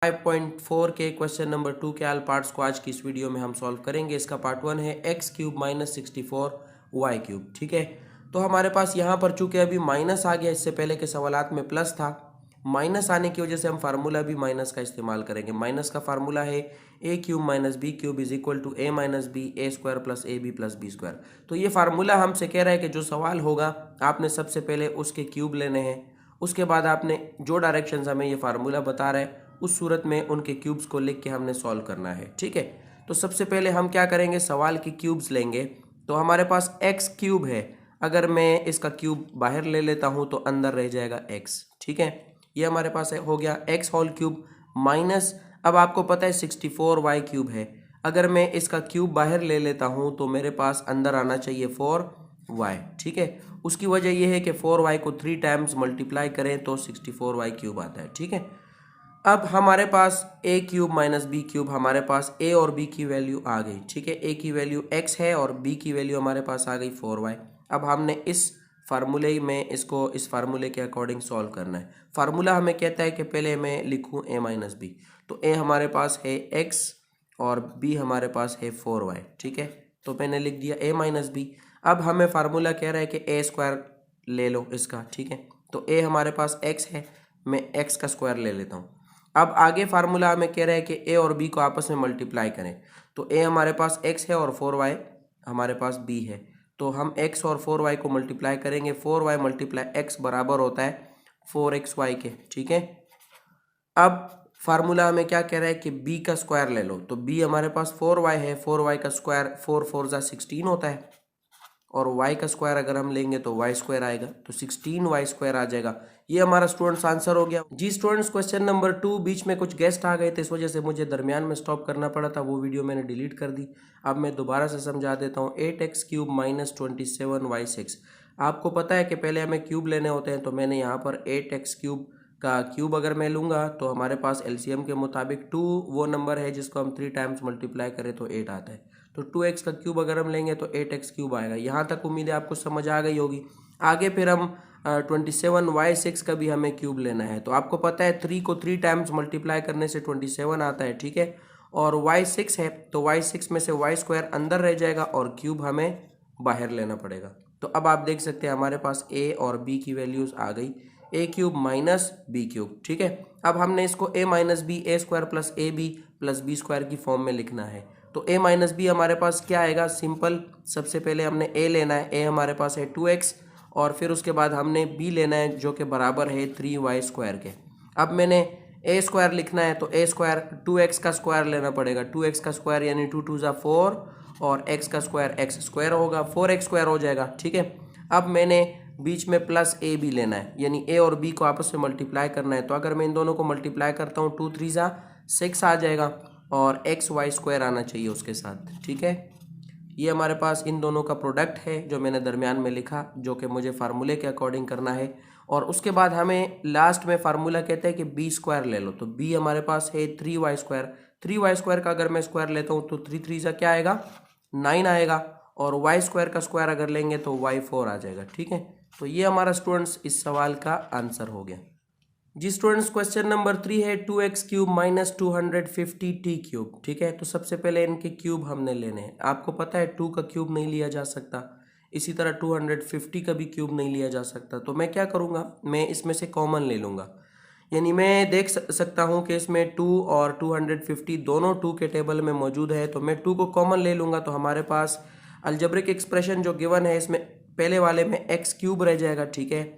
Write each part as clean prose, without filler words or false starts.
5.4 के question number 2 के all parts को आज की इस वीडियो में हम सॉल्व करेंगे। इसका पार्ट 1 है x cube minus 64 y cube. ठीक है, तो हमारे पास यहाँ पर चूंकि अभी माइनस आ गया, इससे पहले के सवालात में प्लस था। माइनस आने की वजह से हम फार्मूला भी माइनस का इस्तेमाल करेंगे। माइनस का फार्मूला है A cube minus B cube is equal to A minus B A square plus A B plus B square. तो ये फार्मूला हमसे कह रहा है कि जो सवाल होगा आपने सबसे पहले उसके क्यूब लेने हैं, उसके बाद आपने जो डायरेक्शंस हमें ये फार्मूला बता रहा है उस सूरत में उनके क्यूब्स को लिख के हमने सॉल्व करना है। ठीक है, तो सबसे पहले हम क्या करेंगे, सवाल की क्यूब्स लेंगे। तो हमारे पास एक्स क्यूब है, अगर मैं इसका क्यूब बाहर ले लेता हूं तो अंदर रह जाएगा एक्स। ठीक है, ये हमारे पास है, हो गया एक्स होल क्यूब माइनस, अब आपको पता है 64 y क्यूब है, अगर मैं इसका क्यूब बाहर ले लेता हूं तो मेरे पास अंदर आना चाहिए 4y। ठीक है, उसकी वजह यह है कि 4y को 3 टाइम्स मल्टीप्लाई करें तो 64y क्यूब आता है। ठीक है, अब हमारे पास ए क्यूब माइनस बी क्यूब, हमारे पास ए और बी की वैल्यू आ गई। ठीक है, ए की वैल्यू एक्स है और बी की वैल्यू हमारे पास आ गई 4y। अब हमने इस फार्मूले में इसको इस फार्मूले के अकॉर्डिंग सॉल्व करना है। फार्मूला हमें कहता है कि पहले मैं लिखूं ए माइनस बी, तो ए हमारे पास है एक्स और बी हमारे पास है 4y। ठीक है, तो मैंने लिख दिया ए माइनस बी। अब हमें फार्मूला कह रहा है कि ए स्क्वायर ले लो इसका। ठीक है, तो ए हमारे पास एक्स है, मैं एक्स का स्क्वायर ले लेता हूँ। अब आगे फार्मूला हमें कह रहा है कि ए और बी को आपस में मल्टीप्लाई करें, तो ए हमारे पास एक्स है और 4y हमारे पास बी है, तो हम x और 4y को मल्टीप्लाई करेंगे। 4y मल्टीप्लाई x बराबर होता है 4xy के। ठीक है, अब फार्मूला हमें क्या कह रहा है कि b का स्क्वायर ले लो, तो b हमारे पास 4y है, 4y का स्क्वायर 4 4 जा 16 होता है, और y का स्क्वायर अगर हम लेंगे तो y स्क्वायर आएगा, तो 16y स्क्वायर आ जाएगा। ये हमारा स्टूडेंट्स आंसर हो गया। जी स्टूडेंट्स, क्वेश्चन नंबर 2 बीच में कुछ गेस्ट आ गए थे, इस वजह से मुझे दरमियान में स्टॉप करना पड़ा था, वो वीडियो मैंने डिलीट कर दी। अब मैं दोबारा से समझा देता हूँ। 8x क्यूब माइनस 27y6, आपको पता है कि पहले हमें क्यूब लेने होते हैं, तो मैंने यहाँ पर 8x क्यूब का क्यूब अगर मैं लूँगा तो हमारे पास एलसीएम के मुताबिक 2 वो नंबर है जिसको हम 3 टाइम्स मल्टीप्लाई करें तो 8 आता है, तो 2x का क्यूब अगर हम लेंगे तो 8x क्यूब आएगा। यहाँ तक उम्मीद है आपको समझ आ गई होगी। आगे फिर हम 27y6 का भी हमें क्यूब लेना है, तो आपको पता है 3 को 3 टाइम्स मल्टीप्लाई करने से 27 आता है। ठीक है, और y6 है, तो y6 में से y स्क्वायर अंदर रह जाएगा और क्यूब हमें बाहर लेना पड़ेगा। तो अब आप देख सकते हैं हमारे पास a और b की वैल्यूज आ गई, A cube minus B cube. ठीक है, अब हमने इसको ए minus B A square plus A B plus B square की फॉर्म में लिखना है। तो ए माइनस बी हमारे पास क्या आएगा, सिंपल, सबसे पहले हमने ए लेना है, ए हमारे पास है 2x, और फिर उसके बाद हमने बी लेना है जो कि बराबर है 3y स्क्वायर के। अब मैंने ए स्क्वायर लिखना है, तो ए स्क्वायर 2x का स्क्वायर लेना पड़ेगा, 2x का स्क्वायर यानी 2 2 जा 4, और x का स्क्वायर x स्क्वायर होगा, 4x स्क्वायर हो जाएगा। ठीक है, अब मैंने बीच में प्लस ए भी लेना है, यानी ए और बी को आपस में मल्टीप्लाई करना है, तो अगर मैं इन दोनों को मल्टीप्लाई करता हूँ 2 3 जा 6 आ जाएगा, और एक्स वाई स्क्वायर आना चाहिए उसके साथ। ठीक है, ये हमारे पास इन दोनों का प्रोडक्ट है जो मैंने दरमियान में लिखा, जो कि मुझे फार्मूले के अकॉर्डिंग करना है। और उसके बाद हमें लास्ट में फार्मूला कहता है कि बी स्क्वायर ले लो, तो बी हमारे पास है 3y स्क्वायर। 3y स्क्वायर का अगर मैं स्क्वायर लेता हूँ तो 3 3 जा क्या आएगा, 9 आएगा, और y स्क्वायर का स्क्वायर अगर लेंगे तो y4 आ जाएगा। ठीक है, तो ये हमारा स्टूडेंट्स इस सवाल का आंसर हो गया। जी स्टूडेंट्स, क्वेश्चन नंबर 3 है 2x cube minus 250t cube. ठीक है, तो सबसे पहले इनके क्यूब हमने लेने हैं। आपको पता है 2 का क्यूब नहीं लिया जा सकता, इसी तरह 250 का भी क्यूब नहीं लिया जा सकता, तो मैं क्या करूँगा, मैं इसमें से कॉमन ले लूँगा, यानी मैं देख सकता हूँ कि इसमें 2 और 250 दोनों 2 के टेबल में मौजूद है, तो मैं 2 को कॉमन ले लूँगा, तो हमारे पास अलजेब्रिक एक्सप्रेशन जो गिवन है इसमें पहले वाले में एक्स क्यूब रह जाएगा। ठीक है,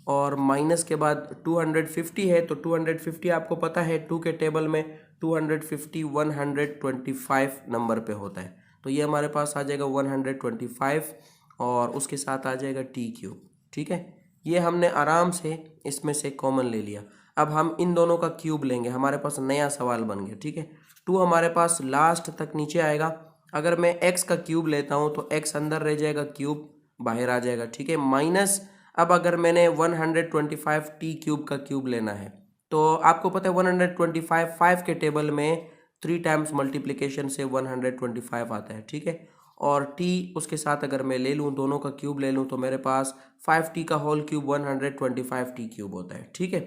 और माइनस के बाद 250 है, तो 250 आपको पता है 2 के टेबल में 250 125 नंबर पे होता है, तो ये हमारे पास आ जाएगा 125, और उसके साथ आ जाएगा टी क्यूब। ठीक है, ये हमने आराम से इसमें से कॉमन ले लिया। अब हम इन दोनों का क्यूब लेंगे, हमारे पास नया सवाल बन गया। ठीक है, 2 हमारे पास लास्ट तक नीचे आएगा, अगर मैं x का क्यूब लेता हूँ तो x अंदर रह जाएगा, क्यूब बाहर आ जाएगा। ठीक है, माइनस, अब अगर मैंने 125 टी क्यूब का क्यूब लेना है, तो आपको पता है 125 5 के टेबल में 3 टाइम्स मल्टीप्लिकेशन से 125 आता है। ठीक है, और टी उसके साथ अगर मैं ले लूँ, दोनों का क्यूब ले लूँ, तो मेरे पास 5t का होल क्यूब 125 टी क्यूब होता है। ठीक है,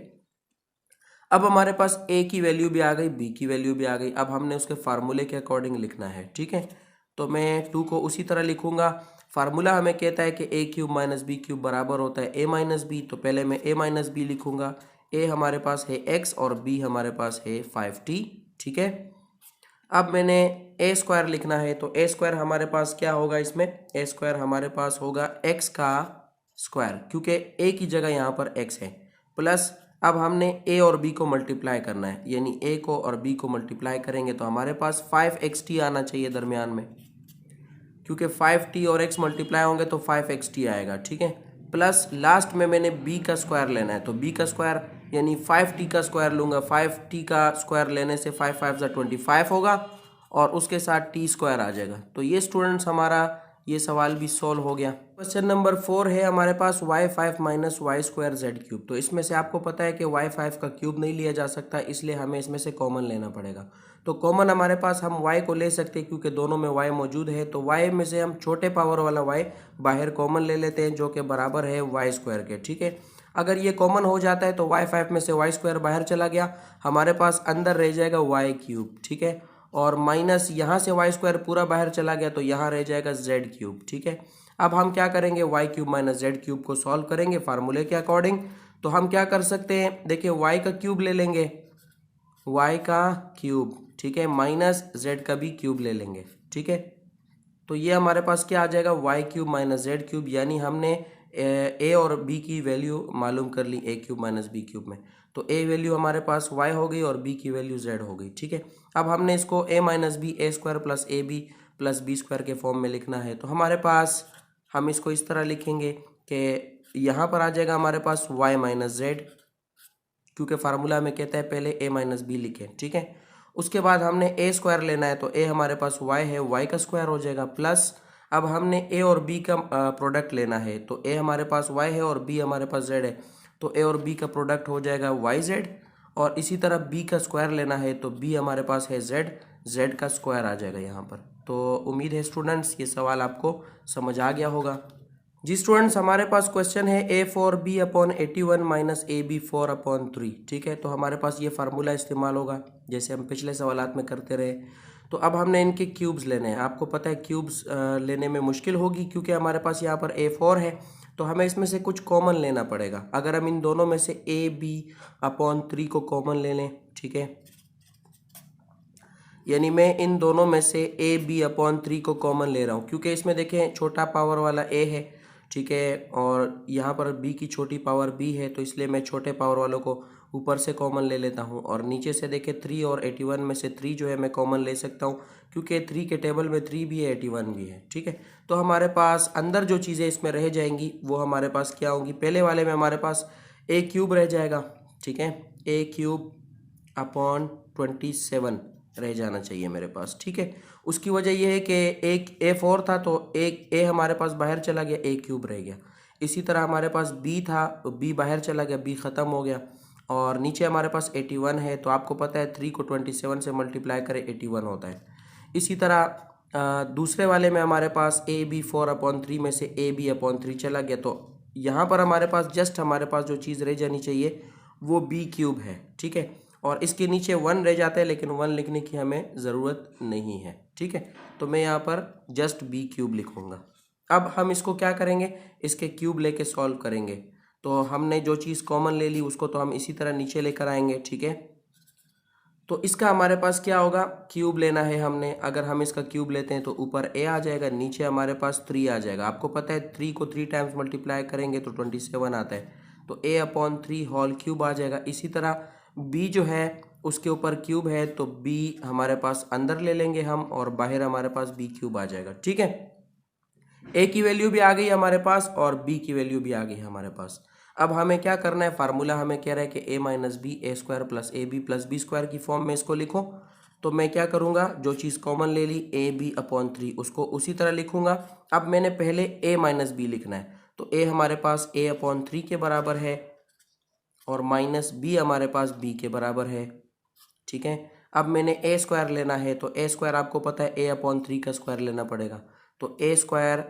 अब हमारे पास a की वैल्यू भी आ गई, b की वैल्यू भी आ गई। अब हमने उसके फार्मूले के अकॉर्डिंग लिखना है, ठीक है। तो मैं 2 को उसी तरह लिखूंगा। फार्मूला हमें कहता है कि a cube minus B cube बराबर होता है a माइनस बी। तो पहले मैं a माइनस बी लिखूंगा। a हमारे पास है x और b हमारे पास है 5t, ठीक है। अब मैंने a स्क्वायर लिखना है, तो a स्क्वायर हमारे पास क्या होगा, इसमें a स्क्वायर हमारे पास होगा x का स्क्वायर, क्योंकि a की जगह यहाँ पर x है, प्लस अब हमने a और b को मल्टीप्लाई करना है, यानी a को और b को मल्टीप्लाई करेंगे तो हमारे पास 5xt आना चाहिए दरमियान में, क्योंकि 5t और x मल्टीप्लाई होंगे तो 5xt आएगा, ठीक है। प्लस लास्ट में मैंने b का स्क्वायर लेना है, तो b का स्क्वायर यानी 5t का स्क्वायर लूँगा। 5t का स्क्वायर लेने से 5 5 25 होगा और उसके साथ t स्क्वायर आ जाएगा। तो ये स्टूडेंट्स हमारा ये सवाल भी सॉल्व हो गया। क्वेश्चन नंबर 4 है हमारे पास y5 minus Y square Z cube. तो इसमें से आपको पता है कि y5 का क्यूब नहीं लिया जा सकता, इसलिए हमें इसमें से कॉमन लेना पड़ेगा। तो कॉमन हमारे पास हम y को ले सकते हैं, क्योंकि दोनों में y मौजूद है। तो y में से हम छोटे पावर वाला y बाहर कॉमन ले लेते हैं, जो कि बराबर है वाई स्क्वायर के, ठीक है। अगर ये कॉमन हो जाता है तो y5 में से वाई स्क्वायर बाहर चला गया, हमारे पास अंदर रह जाएगा y क्यूब, ठीक है। और माइनस यहाँ से वाई स्क्वायर पूरा बाहर चला गया तो यहाँ रह जाएगा जेड क्यूब, ठीक है। अब हम क्या करेंगे, Y cube minus Z cube को सॉल्व करेंगे फार्मूले के अकॉर्डिंग। तो हम क्या कर सकते हैं, देखिए वाई का क्यूब ले लेंगे, वाई का क्यूब, ठीक है, माइनस जेड का भी क्यूब ले लेंगे, ठीक है। तो ये हमारे पास क्या आ जाएगा, Y cube minus Z cube, यानी हमने ए और बी की वैल्यू मालूम कर ली A cube minus B cube में। तो ए वैल्यू हमारे पास वाई हो गई और बी की वैल्यू जेड हो गई, ठीक है। अब हमने इसको ए minus B A square plus A B plus B square के फॉर्म में लिखना है। तो हमारे पास हम इसको इस तरह लिखेंगे कि यहाँ पर आ जाएगा हमारे पास वाई माइनस जेड, क्योंकि फार्मूला हमें कहता है पहले ए माइनस बी लिखें, ठीक है। उसके बाद हमने ए स्क्वायर लेना है, तो ए हमारे पास वाई है, वाई का स्क्वायर हो जाएगा, प्लस अब हमने ए और बी का प्रोडक्ट लेना है। तो ए हमारे पास वाई है और बी हमारे पास जेड है, तो ए और बी का प्रोडक्ट हो जाएगा वाई जेड। और इसी तरह बी का स्क्वायर लेना है, तो बी हमारे पास है जेड, जेड का स्क्वायर आ जाएगा यहाँ पर। तो उम्मीद है स्टूडेंट्स ये सवाल आपको समझ आ गया होगा। जी स्टूडेंट्स, हमारे पास क्वेश्चन है A four B upon 81 minus A B 4 upon 3, ठीक है। तो हमारे पास ये फार्मूला इस्तेमाल होगा जैसे हम पिछले सवालात में करते रहे। तो अब हमने इनके क्यूब्स लेने हैं। आपको पता है क्यूब्स लेने में मुश्किल होगी, क्योंकि हमारे पास यहाँ पर A4 है, तो हमें इसमें से कुछ कॉमन लेना पड़ेगा। अगर हम इन दोनों में से ए बी अपॉन 3 को कॉमन ले लें, ठीक है, यानी मैं इन दोनों में से ए बी अपॉन 3 को कॉमन ले रहा हूँ, क्योंकि इसमें देखें छोटा पावर वाला ए है, ठीक है, और यहाँ पर बी की छोटी पावर बी है, तो इसलिए मैं छोटे पावर वालों को ऊपर से कॉमन ले लेता हूँ। और नीचे से देखें 3 और 81 में से 3 जो है मैं कॉमन ले सकता हूँ, क्योंकि 3 के टेबल में 3 भी है 81 भी है, ठीक है। तो हमारे पास अंदर जो चीज़ें इसमें रह जाएंगी वो हमारे पास क्या होंगी, पहले वाले में हमारे पास ए क्यूब रह जाएगा, ठीक है, ए क्यूब अपॉन 27 रह जाना चाहिए मेरे पास, ठीक है। उसकी वजह यह है कि एक A4 था, तो एक ए हमारे पास बाहर चला गया, ए क्यूब रह गया। इसी तरह हमारे पास बी था, तो बी बाहर चला गया, बी ख़त्म हो गया। और नीचे हमारे पास 81 है, तो आपको पता है 3 को 27 से मल्टीप्लाई करें 81 होता है। इसी तरह दूसरे वाले में हमारे पास ए बी 4 अपॉन 3 में से ए बी अपॉन 3 चला गया, तो यहाँ पर हमारे पास जस्ट हमारे पास जो चीज़ रह जानी चाहिए वो बी क्यूब है, ठीक है। और इसके नीचे 1 रह जाता है, लेकिन 1 लिखने की हमें ज़रूरत नहीं है, ठीक है। तो मैं यहाँ पर जस्ट बी क्यूब लिखूँगा। अब हम इसको क्या करेंगे, इसके क्यूब लेके सॉल्व करेंगे। तो हमने जो चीज़ कॉमन ले ली उसको तो हम इसी तरह नीचे लेकर आएंगे, ठीक है। तो इसका हमारे पास क्या होगा, क्यूब लेना है हमने। अगर हम इसका क्यूब लेते हैं तो ऊपर ए आ जाएगा, नीचे हमारे पास 3 आ जाएगा। आपको पता है 3 को 3 टाइम्स मल्टीप्लाई करेंगे तो 27 आता है, तो ए अपॉन 3 होल क्यूब आ जाएगा। इसी तरह बी जो है उसके ऊपर क्यूब है, तो बी हमारे पास अंदर ले लेंगे हम, और बाहर हमारे पास बी क्यूब आ जाएगा, ठीक है। ए की वैल्यू भी आ गई हमारे पास और बी की वैल्यू भी आ गई हमारे पास। अब हमें क्या करना है, फार्मूला हमें कह रहा है कि ए माइनस बी ए स्क्वायर प्लस बी स्क्वायर की फॉर्म में इसको लिखो। तो मैं क्या करूँगा, जो चीज़ कॉमन ले ली ए बी अपॉन 3 उसको उसी तरह लिखूँगा। अब मैंने पहले ए माइनस बी लिखना है, तो ए हमारे पास ए अपॉन 3 के बराबर है और माइनस बी हमारे पास बी के बराबर है, ठीक है। अब मैंने ए स्क्वायर लेना है, तो ए स्क्वायर आपको पता है ए अपॉन 3 का स्क्वायर लेना पड़ेगा, तो ए स्क्वायर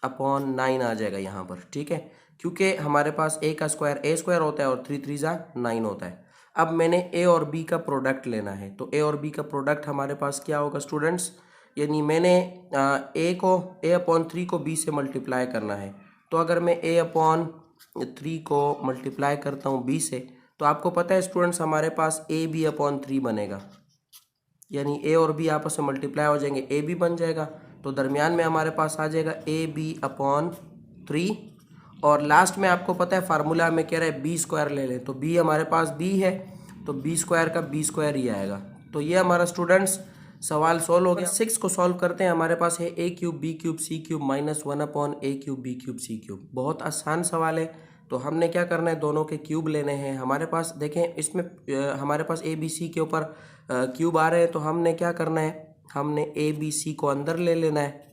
अपॉन 9 आ जाएगा यहाँ पर, ठीक है, क्योंकि हमारे पास ए का स्क्वायर ए स्क्वायर होता है और 3 3 जा 9 होता है। अब मैंने ए और बी का प्रोडक्ट लेना है, तो ए और बी का प्रोडक्ट हमारे पास क्या होगा स्टूडेंट्स, यानी मैंने ए अपॉन 3 को बी से मल्टीप्लाई करना है। तो अगर मैं ए अपॉन 3 को मल्टीप्लाई करता हूँ बी से, तो आपको पता है स्टूडेंट्स हमारे पास ए बी अपॉन 3 बनेगा, यानी ए और बी आपस में मल्टीप्लाई हो जाएंगे, ए बी बन जाएगा। तो दरमियान में हमारे पास आ जाएगा ए बी अपॉन 3, और लास्ट में आपको पता है फार्मूला में कह रहा है बी स्क्वायर ले लें, तो बी हमारे पास बी है, तो बी स्क्वायर का बी स्क्वायर ही आएगा। तो ये हमारा स्टूडेंट्स सवाल सॉल्व हो गया। 6 को सॉल्व करते हैं, हमारे पास है A cube B cube C cube minus 1 upon A cube B cube C cube. बहुत आसान सवाल है। तो हमने क्या करना है, दोनों के क्यूब लेने हैं। हमारे पास देखें इसमें हमारे पास ए बी सी के ऊपर क्यूब आ रहे हैं, तो हमने क्या करना है, हमने ए बी सी को अंदर ले लेना है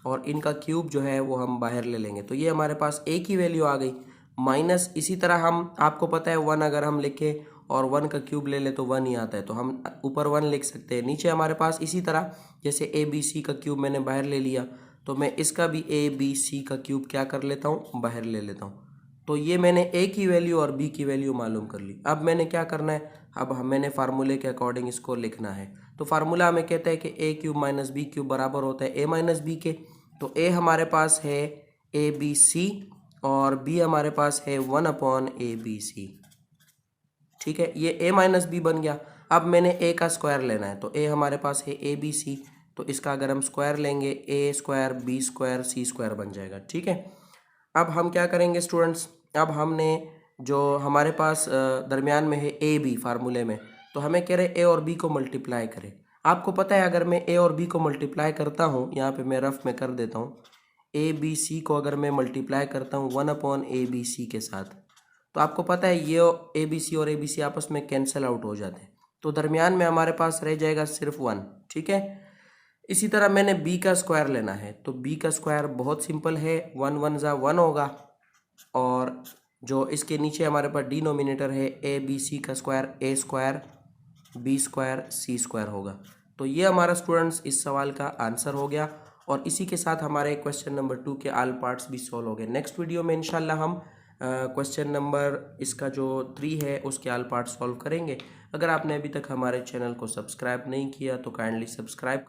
और इनका क्यूब जो है वो हम बाहर ले लेंगे। तो ये हमारे पास ए की वैल्यू आ गई माइनस, इसी तरह हम आपको पता है 1 अगर हम लिखे और 1 का क्यूब ले ले तो 1 ही आता है, तो हम ऊपर 1 लिख सकते हैं। नीचे हमारे पास इसी तरह जैसे ए बी सी का क्यूब मैंने बाहर ले लिया, तो मैं इसका भी ए बी सी का क्यूब क्या कर लेता हूँ, बाहर ले लेता हूँ। तो ये मैंने ए की वैल्यू और बी की वैल्यू मालूम कर ली। अब मैंने क्या करना है, अब मैंने फार्मूले के अकॉर्डिंग इसको लिखना है। तो फार्मूला हमें कहता है कि ए क्यूब माइनस बी क्यूब बराबर होता है ए माइनस बी के। तो ए हमारे पास है ए बी सी और बी हमारे पास है 1 अपॉन ए बी सी। ठीक है, ये ए माइनस बी बन गया। अब मैंने ए का स्क्वायर लेना है, तो ए हमारे पास है ए बी सी, तो इसका अगर हम स्क्वायर लेंगे ए स्क्वायर बी स्क्वायर सी स्क्वायर बन जाएगा। ठीक है, अब हम क्या करेंगे स्टूडेंट्स, अब हमने जो हमारे पास दरमियान में है ए बी फार्मूले में, तो हमें कह रहे ए और बी को मल्टीप्लाई करें। आपको पता है अगर मैं ए और बी को मल्टीप्लाई करता हूँ, यहाँ पे मैं रफ में कर देता हूँ, ए बी सी को अगर मैं मल्टीप्लाई करता हूँ 1 अपॉन ए बी सी के साथ, तो आपको पता है ये ए बी सी और ए बी सी आपस में कैंसिल आउट हो जाते हैं, तो दरमियान में हमारे पास रह जाएगा सिर्फ 1। ठीक है, इसी तरह मैंने b का स्क्वायर लेना है, तो b का स्क्वायर बहुत सिंपल है, 1 1 ज़ा 1 होगा, और जो इसके नीचे हमारे पास डिनोमिनेटर है ए बी सी का स्क्वायर ए स्क्वायर बी स्क्वायर सी स्क्वायर होगा। तो ये हमारा स्टूडेंट्स इस सवाल का आंसर हो गया, और इसी के साथ हमारे क्वेश्चन नंबर 2 के ऑल पार्ट्स भी सॉल्व हो गए। नेक्स्ट वीडियो में इंशाल्लाह हम क्वेश्चन नंबर इसका जो 3 है उसके ऑल पार्ट सॉल्व करेंगे। अगर आपने अभी तक हमारे चैनल को सब्सक्राइब नहीं किया तो काइंडली सब्सक्राइब